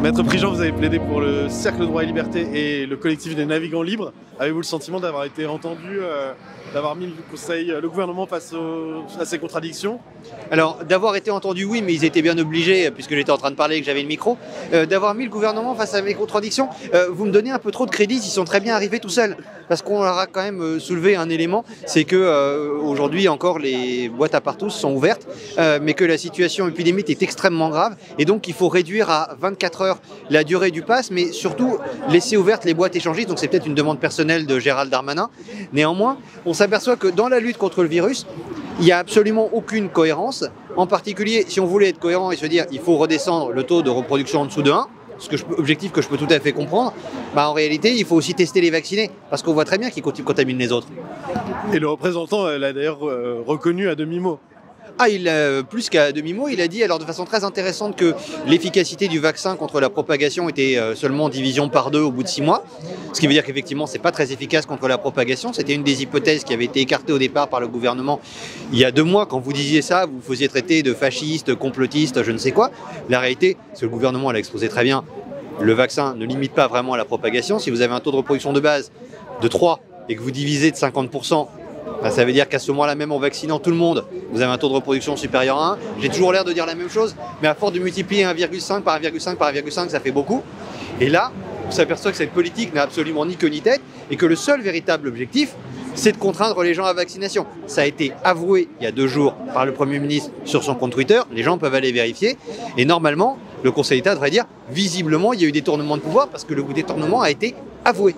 Maître Prigent, vous avez plaidé pour le Cercle Droit et Liberté et le collectif des navigants libres. Avez-vous le sentiment d'avoir été entendu, d'avoir mis le gouvernement face à ces contradictions? Alors, d'avoir été entendu, oui, mais ils étaient bien obligés, puisque j'étais en train de parler et que j'avais le micro, d'avoir mis le gouvernement face à mes contradictions. Vous me donnez un peu trop de crédit, ils sont très bien arrivés tout seuls. Parce qu'on leur a quand même soulevé un élément, c'est que aujourd'hui encore les boîtes à partous sont ouvertes, mais que la situation épidémique est extrêmement grave, et donc il faut réduire à 24 heures la durée du pass, mais surtout laisser ouvertes les boîtes échangistes. Donc c'est peut-être une demande personnelle de Gérald Darmanin. Néanmoins, on s'aperçoit que dans la lutte contre le virus, il n'y a absolument aucune cohérence. En particulier, si on voulait être cohérent et se dire qu'il faut redescendre le taux de reproduction en dessous de 1, objectif que je peux tout à fait comprendre, en réalité, il faut aussi tester les vaccinés, parce qu'on voit très bien qu'ils contaminent les autres. Et le représentant l'a d'ailleurs reconnu à demi-mot. Ah, plus qu'à demi-mot, il a dit alors de façon très intéressante que l'efficacité du vaccin contre la propagation était seulement en division par 2 au bout de 6 mois. Ce qui veut dire qu'effectivement, c'est pas très efficace contre la propagation. C'était une des hypothèses qui avait été écartée au départ par le gouvernement il y a 2 mois. Quand vous disiez ça, vous vous faisiez traiter de fasciste, complotiste, je ne sais quoi. La réalité, c'est que le gouvernement l'a exposé très bien. Le vaccin ne limite pas vraiment la propagation. Si vous avez un taux de reproduction de base de 3 et que vous divisez de 50%, ça veut dire qu'à ce moment-là, même en vaccinant tout le monde, vous avez un taux de reproduction supérieur à 1. J'ai toujours l'air de dire la même chose, mais à force de multiplier 1,5 par 1,5 par 1,5, ça fait beaucoup. Et là, on s'aperçoit que cette politique n'a absolument ni queue ni tête et que le seul véritable objectif, c'est de contraindre les gens à la vaccination. Ça a été avoué il y a 2 jours par le Premier ministre sur son compte Twitter. Les gens peuvent aller vérifier. Et normalement, le Conseil d'État devrait dire, visiblement, il y a eu détournement de pouvoir parce que le détournement a été avoué.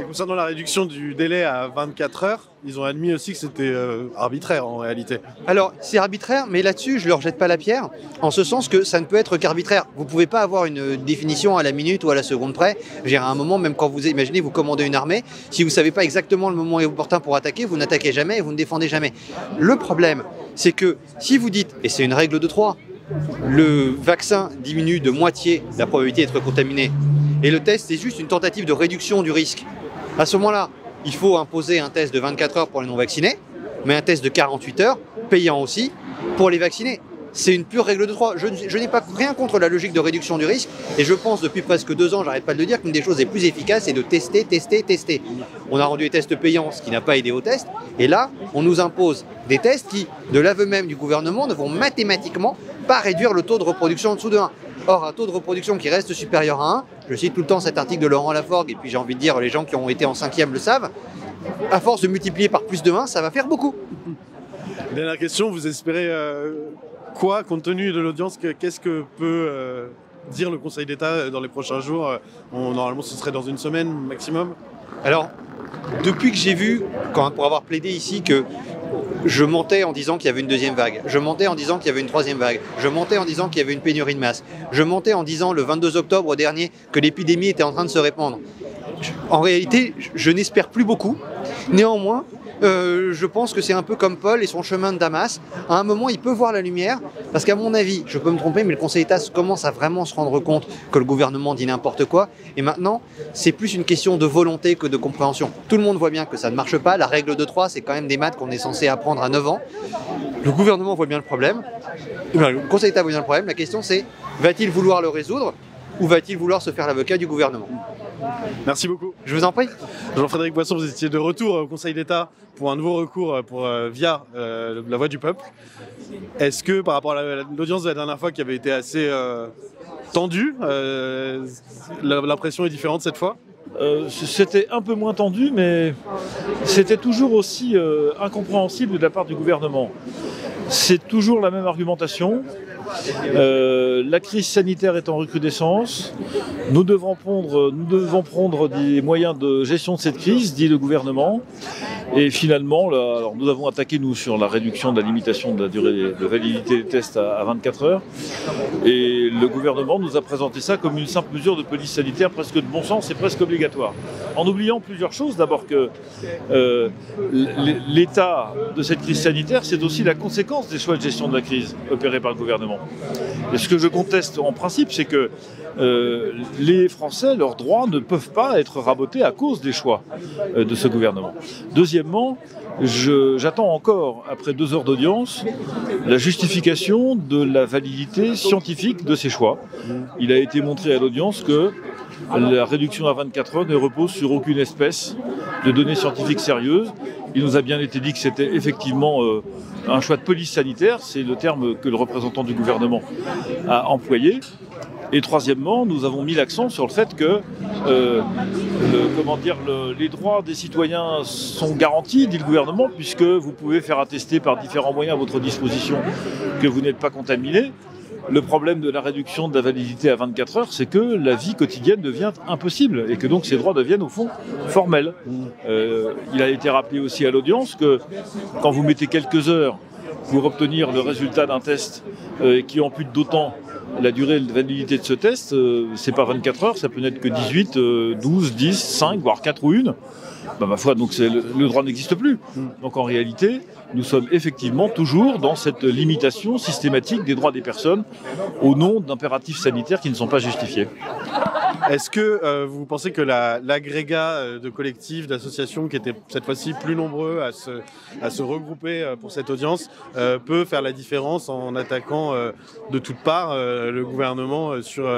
Concernant la réduction du délai à 24 heures, ils ont admis aussi que c'était arbitraire en réalité. Alors, c'est arbitraire, mais là-dessus, je ne leur jette pas la pierre, en ce sens que ça ne peut être qu'arbitraire. Vous ne pouvez pas avoir une définition à la minute ou à la seconde près. À un moment, même quand vous imaginez, vous commandez une armée, si vous ne savez pas exactement le moment opportun pour attaquer, vous n'attaquez jamais et vous ne défendez jamais. Le problème, c'est que si vous dites, et c'est une règle de 3, le vaccin diminue de moitié la probabilité d'être contaminé, et le test, c'est juste une tentative de réduction du risque. À ce moment-là, il faut imposer un test de 24 heures pour les non-vaccinés, mais un test de 48 heures, payant aussi, pour les vaccinés. C'est une pure règle de 3. Je n'ai pas rien contre la logique de réduction du risque, et je pense depuis presque 2 ans, j'arrête pas de le dire, qu'une des choses les plus efficaces, c'est de tester, tester, tester. On a rendu les tests payants, ce qui n'a pas aidé aux tests, et là, on nous impose des tests qui, de l'aveu même du gouvernement, ne vont mathématiquement pas réduire le taux de reproduction en dessous de 1. Or, un taux de reproduction qui reste supérieur à 1, je cite tout le temps cet article de Laurent Laforgue, et puis j'ai envie de dire, les gens qui ont été en 5e le savent, à force de multiplier par plus de 1, ça va faire beaucoup. Dernière question, vous espérez quoi, compte tenu de l'audience, qu'est-ce que peut dire le Conseil d'État dans les prochains jours? Normalement, ce serait dans une semaine maximum. Alors, depuis que j'ai vu, pour avoir plaidé ici, que je mentais en disant qu'il y avait une 2e vague, je mentais en disant qu'il y avait une 3e vague, je mentais en disant qu'il y avait une pénurie de masse, je mentais en disant le 22 octobre dernier que l'épidémie était en train de se répandre. En réalité, je n'espère plus beaucoup. Néanmoins, je pense que c'est un peu comme Paul et son chemin de Damas. À un moment, il peut voir la lumière, parce qu'à mon avis, je peux me tromper, mais le Conseil d'État commence à vraiment se rendre compte que le gouvernement dit n'importe quoi. Et maintenant, c'est plus une question de volonté que de compréhension. Tout le monde voit bien que ça ne marche pas. La règle de 3, c'est quand même des maths qu'on est censé apprendre à 9 ans. Le gouvernement voit bien le problème. Le Conseil d'État voit bien le problème. La question, c'est, va-t-il vouloir le résoudre ou va-t-il vouloir se faire l'avocat du gouvernement? Merci beaucoup. Je vous en prie. Jean-Frédéric Boisson, vous étiez de retour au Conseil d'État pour un nouveau recours via la voix du peuple. Est-ce que par rapport à l'audience de la dernière fois qui avait été assez tendue, l'impression est différente cette fois? C'était un peu moins tendu, mais c'était toujours aussi incompréhensible de la part du gouvernement. C'est toujours la même argumentation. La crise sanitaire est en recrudescence. Nous devons prendre des moyens de gestion de cette crise, dit le gouvernement. Et finalement, alors nous avons attaqué, nous, sur la réduction de la limitation de la durée de validité des tests à 24 heures. Et le gouvernement nous a présenté ça comme une simple mesure de police sanitaire presque de bon sens et presque obligatoire. En oubliant plusieurs choses. D'abord que l'état de cette crise sanitaire, c'est aussi la conséquence des choix de gestion de la crise opérés par le gouvernement. Et ce que je conteste en principe, c'est que les Français, leurs droits ne peuvent pas être rabotés à cause des choix de ce gouvernement. Deuxièmement, J'attends encore, après 2 heures d'audience, la justification de la validité scientifique de ces choix. Il a été montré à l'audience que la réduction à 24 heures ne repose sur aucune espèce de données scientifiques sérieuses. Il nous a bien été dit que c'était effectivement un choix de police sanitaire, c'est le terme que le représentant du gouvernement a employé. Et troisièmement, nous avons mis l'accent sur le fait que les droits des citoyens sont garantis, dit le gouvernement, puisque vous pouvez faire attester par différents moyens à votre disposition que vous n'êtes pas contaminé. Le problème de la réduction de la validité à 24 heures, c'est que la vie quotidienne devient impossible et que donc ces droits deviennent au fond formels. Il a été rappelé aussi à l'audience que quand vous mettez quelques heures pour obtenir le résultat d'un test qui ampute d'autant la durée de validité de ce test, c'est pas 24 heures, ça peut n'être que 18, 12, 10, 5, voire 4 ou 1. Ma foi, donc le droit n'existe plus. Donc en réalité, nous sommes effectivement toujours dans cette limitation systématique des droits des personnes au nom d'impératifs sanitaires qui ne sont pas justifiés. Est-ce que vous pensez que l'agrégat de collectifs, d'associations qui étaient cette fois-ci plus nombreux à se regrouper pour cette audience peut faire la différence en attaquant de toutes parts le gouvernement sur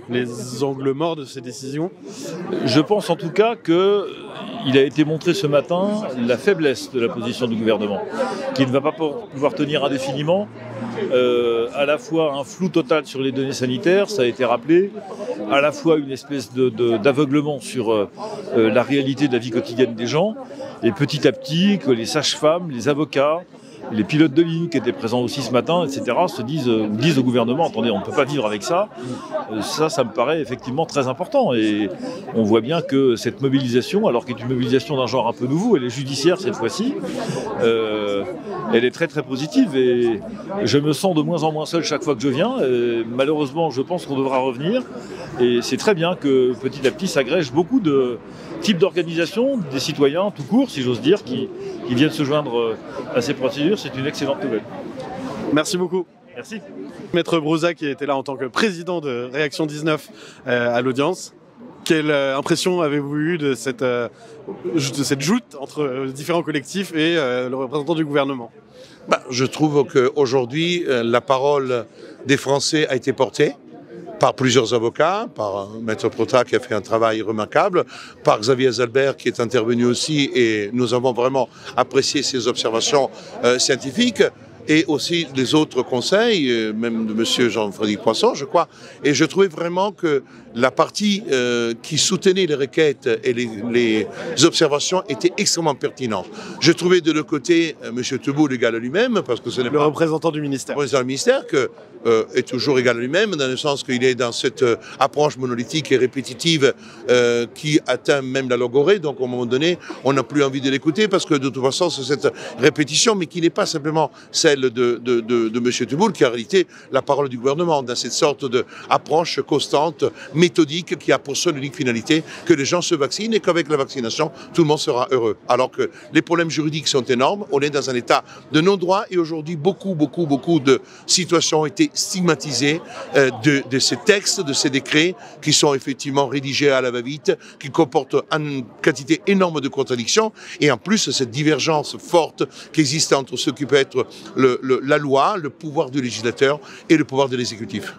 les angles morts de ces décisions? Je pense en tout cas qu'il a été montré ce matin la faiblesse de la position du gouvernement, qui ne va pas pouvoir tenir indéfiniment à la fois un flou total sur les données sanitaires, ça a été rappelé, à la fois une espèce d'aveuglement sur la réalité de la vie quotidienne des gens, et petit à petit que les sages-femmes, les avocats, les pilotes de ligne qui étaient présents aussi ce matin, etc., disent au gouvernement, attendez, on ne peut pas vivre avec ça. Ça me paraît effectivement très important. Et on voit bien que cette mobilisation, alors qu'elle est une mobilisation d'un genre un peu nouveau, elle est judiciaire cette fois-ci, elle est très très positive. Et je me sens de moins en moins seul chaque fois que je viens. Malheureusement, je pense qu'on devra revenir. Et c'est très bien que petit à petit s'agrègent beaucoup de types d'organisations, des citoyens tout court, si j'ose dire, qui viennent se joindre à ces procédures. C'est une excellente nouvelle. Merci beaucoup. Merci. Maître Brouza qui était là en tant que président de Réaction 19 à l'audience. Quelle impression avez-vous eue de cette joute entre différents collectifs et le représentant du gouvernement? Je trouve qu'aujourd'hui, la parole des Français a été portée par plusieurs avocats, par Maître Prota qui a fait un travail remarquable, par Xavier Zalbert qui est intervenu aussi et nous avons vraiment apprécié ses observations scientifiques et aussi les autres conseils, même de M. Jean-Frédéric Poisson, je crois. Et je trouvais vraiment que la partie qui soutenait les requêtes et les observations était extrêmement pertinente. Je trouvais de l'autre côté M. Teboul égal à lui-même, parce que ce n'est pas... Le représentant du ministère. Le représentant du ministère, que est toujours égal à lui-même, dans le sens qu'il est dans cette approche monolithique et répétitive qui atteint même la logorée. Donc, à un moment donné, on n'a plus envie de l'écouter, parce que de toute façon, c'est cette répétition, mais qui n'est pas simplement celle de M. Teboul, qui est en réalité la parole du gouvernement, dans cette sorte d'approche constante, méthodique, qui a pour seule unique finalité que les gens se vaccinent et qu'avec la vaccination, tout le monde sera heureux. Alors que les problèmes juridiques sont énormes, on est dans un état de non-droit et aujourd'hui, beaucoup de situations ont été stigmatisées de ces textes, de ces décrets qui sont effectivement rédigés à la va-vite, qui comportent une quantité énorme de contradictions et en plus cette divergence forte qui existe entre ce qui peut être la loi, le pouvoir du législateur et le pouvoir de l'exécutif.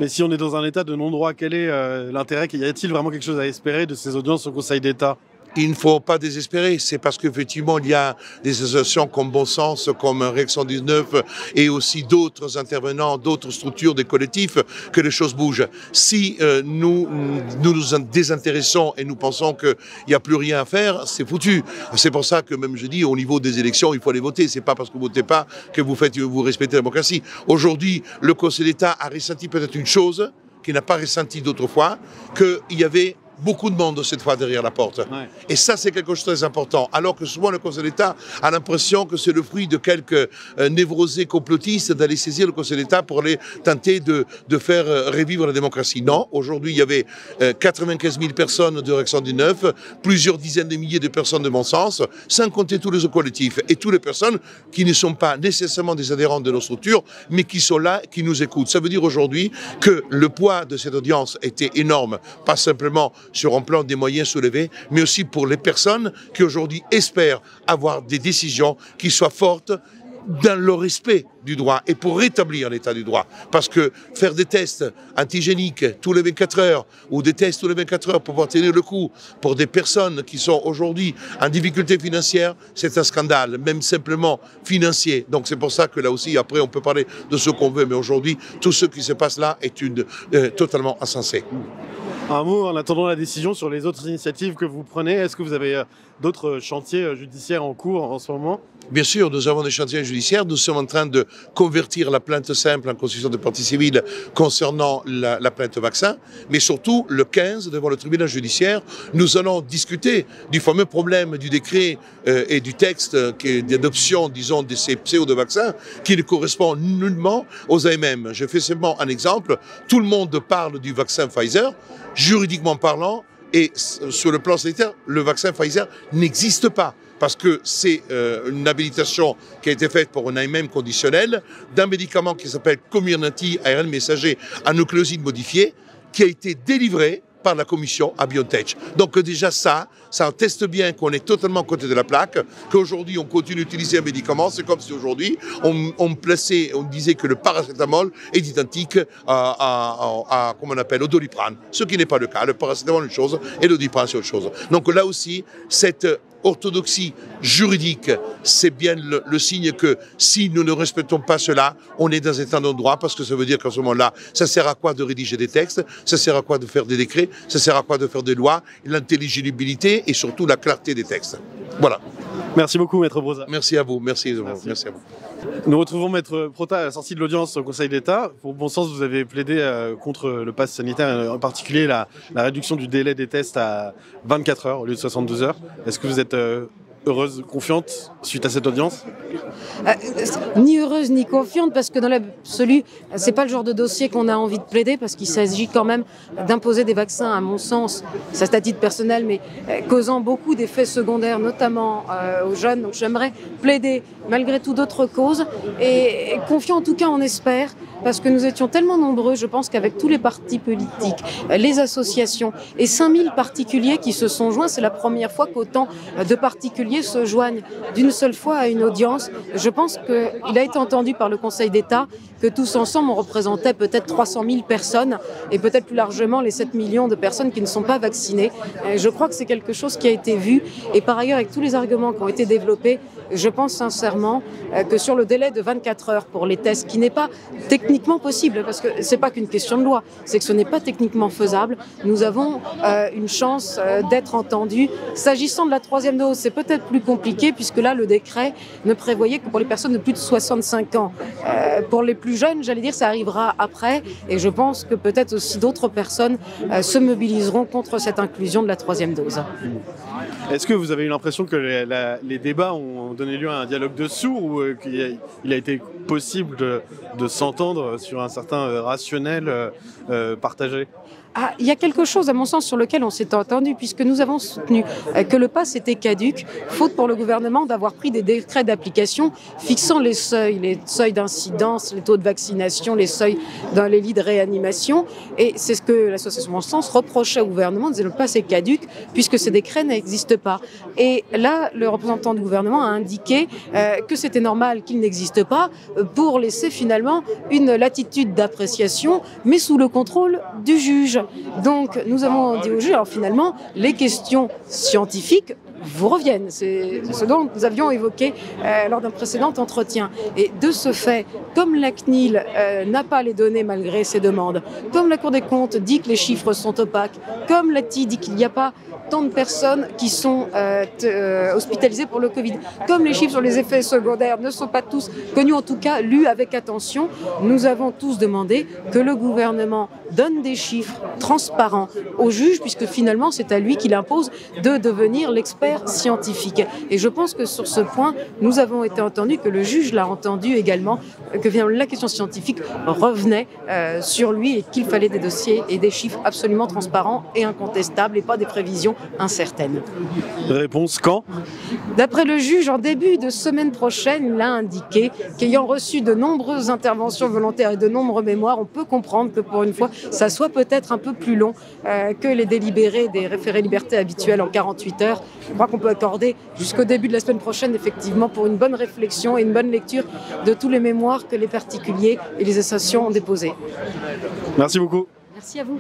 Mais si on est dans un état de non-droit, quel est l'intérêt? Y a-t-il vraiment quelque chose à espérer de ces audiences au Conseil d'État? Il ne faut pas désespérer, c'est parce qu'effectivement il y a des associations comme Bon Sens, comme Réaction 19 et aussi d'autres intervenants, d'autres structures, des collectifs, que les choses bougent. Si nous nous désintéressons et nous pensons qu'il n'y a plus rien à faire, c'est foutu. C'est pour ça que même je dis au niveau des élections, il faut aller voter. C'est pas parce que vous votez pas que vous respectez la démocratie. Aujourd'hui, le Conseil d'État a ressenti peut-être une chose qu'il n'a pas ressenti d'autres fois, qu'il y avait beaucoup de monde cette fois derrière la porte. Ouais. Et ça, c'est quelque chose de très important. Alors que souvent, le Conseil d'État a l'impression que c'est le fruit de quelques névrosés complotistes d'aller saisir le Conseil d'État pour aller tenter de faire revivre la démocratie. Non, aujourd'hui, il y avait 95 000 personnes de Réaction 19, plusieurs dizaines de milliers de personnes de Bon Sens, sans compter tous les autres collectifs et toutes les personnes qui ne sont pas nécessairement des adhérents de nos structures, mais qui sont là, qui nous écoutent. Ça veut dire aujourd'hui que le poids de cette audience était énorme, pas simplement sur un plan des moyens soulevés, mais aussi pour les personnes qui aujourd'hui espèrent avoir des décisions qui soient fortes dans le respect du droit et pour rétablir l'état du droit. Parce que faire des tests antigéniques tous les 24 heures ou des tests tous les 24 heures pour pouvoir tenir le coup pour des personnes qui sont aujourd'hui en difficulté financière, c'est un scandale, même simplement financier. Donc c'est pour ça que là aussi, après on peut parler de ce qu'on veut, mais aujourd'hui, tout ce qui se passe là est totalement insensé. Un mot en attendant la décision sur les autres initiatives que vous prenez. Est-ce que vous avez d'autres chantiers judiciaires en cours en ce moment ? Bien sûr, nous avons des chantiers judiciaires. Nous sommes en train de convertir la plainte simple en constitution de partie civile concernant la plainte vaccin. Mais surtout, le 15, devant le tribunal judiciaire, nous allons discuter du fameux problème du décret et du texte d'adoption, disons, de ces pseudo-vaccins qui ne correspond nullement aux AMM. Je fais simplement un exemple. Tout le monde parle du vaccin Pfizer. Juridiquement parlant, et sur le plan sanitaire, le vaccin Pfizer n'existe pas. Parce que c'est une habilitation qui a été faite pour un AMM conditionnel d'un médicament qui s'appelle Comirnaty ARN messager à nucléoside modifié, qui a été délivré par la commission à BioNTech. Donc déjà ça atteste bien qu'on est totalement à côté de la plaque, qu'aujourd'hui on continue d'utiliser un médicament, c'est comme si aujourd'hui on disait que le paracétamol est identique comment on appelle, au Doliprane, ce qui n'est pas le cas. Le paracétamol est une chose et le Doliprane c'est autre chose. Donc là aussi, cette orthodoxie juridique, c'est bien le signe que si nous ne respectons pas cela, on est dans un état de droit, parce que ça veut dire qu'à ce moment-là, ça sert à quoi de rédiger des textes, ça sert à quoi de faire des décrets, ça sert à quoi de faire des lois, l'intelligibilité et surtout la clarté des textes. Voilà. Merci beaucoup, Maître Broza. Merci à vous, merci à vous. Nous retrouvons Maître Prota à la sortie de l'audience au Conseil d'État. Pour bon sens, vous avez plaidé contre le pass sanitaire, en particulier la réduction du délai des tests à 24 heures au lieu de 72 heures. Est-ce que vous êtes heureuse, confiante suite à cette audience ? Ni heureuse ni confiante, parce que dans l'absolu, c'est pas le genre de dossier qu'on a envie de plaider, parce qu'il s'agit quand même d'imposer des vaccins, à mon sens, ça c'est à titre personnel, mais causant beaucoup d'effets secondaires, notamment aux jeunes. Donc j'aimerais plaider malgré tout d'autres causes, et confiant en tout cas, on espère, parce que nous étions tellement nombreux, je pense qu'avec tous les partis politiques, les associations et 5000 particuliers qui se sont joints, c'est la première fois qu'autant de particuliers se joignent d'une seule fois à une audience. Je pense qu'il a été entendu par le Conseil d'État que tous ensemble on représentait peut-être 300 000 personnes et peut-être plus largement les 7 millions de personnes qui ne sont pas vaccinées. Je crois que c'est quelque chose qui a été vu, et par ailleurs avec tous les arguments qui ont été développés, je pense sincèrement que sur le délai de 24 heures pour les tests, qui n'est pas techniquement possible, parce que c'est pas qu'une question de loi, c'est que ce n'est pas techniquement faisable, nous avons une chance d'être entendus. S'agissant de la 3e dose, c'est peut-être plus compliqué, puisque là le décret ne prévoyait que pour les personnes de plus de 65 ans. Pour les plus jeunes, j'allais dire, ça arrivera après, et je pense que peut-être aussi d'autres personnes se mobiliseront contre cette inclusion de la 3e dose. Est-ce que vous avez eu l'impression que les débats ont donné lieu à un dialogue de sourds, ou qu'il a été possible de s'entendre sur un certain rationnel partagé ? Il y a quelque chose, à mon sens, sur lequel on s'est entendu, puisque nous avons soutenu que le pass était caduc, faute pour le gouvernement d'avoir pris des décrets d'application fixant les seuils d'incidence, les taux de vaccination, les seuils dans les lits de réanimation. Et c'est ce que l'association Bon Sens reprochait au gouvernement, disait le pass est caduc, puisque ces décrets n'existent pas. Et là, le représentant du gouvernement a indiqué que c'était normal qu'il n'existe pas, pour laisser finalement une latitude d'appréciation, mais sous le contrôle du juge. Donc nous avons dit au juge, alors finalement, les questions scientifiques vous reviennent. C'est ce dont nous avions évoqué lors d'un précédent entretien. Et de ce fait, comme la CNIL n'a pas les données malgré ses demandes, comme la Cour des comptes dit que les chiffres sont opaques, comme l'ATI dit qu'il n'y a pas tant de personnes qui sont hospitalisées pour le Covid, comme les chiffres sur les effets secondaires ne sont pas tous connus, en tout cas lus avec attention, nous avons tous demandé que le gouvernement donne des chiffres transparents au juge, puisque finalement c'est à lui qu'il impose de devenir l'expert critères scientifiques. Et je pense que sur ce point, nous avons été entendus, que le juge l'a entendu également, que la question scientifique revenait sur lui et qu'il fallait des dossiers et des chiffres absolument transparents et incontestables et pas des prévisions incertaines. Réponse quand? D'après le juge, en début de semaine prochaine, il a indiqué qu'ayant reçu de nombreuses interventions volontaires et de nombreux mémoires, on peut comprendre que pour une fois, ça soit peut-être un peu plus long que les délibérés des référés liberté habituels en 48 heures. Je crois qu'on peut accorder jusqu'au début de la semaine prochaine, effectivement, pour une bonne réflexion et une bonne lecture de tous les mémoires que les particuliers et les associations ont déposés. Merci beaucoup. Merci à vous.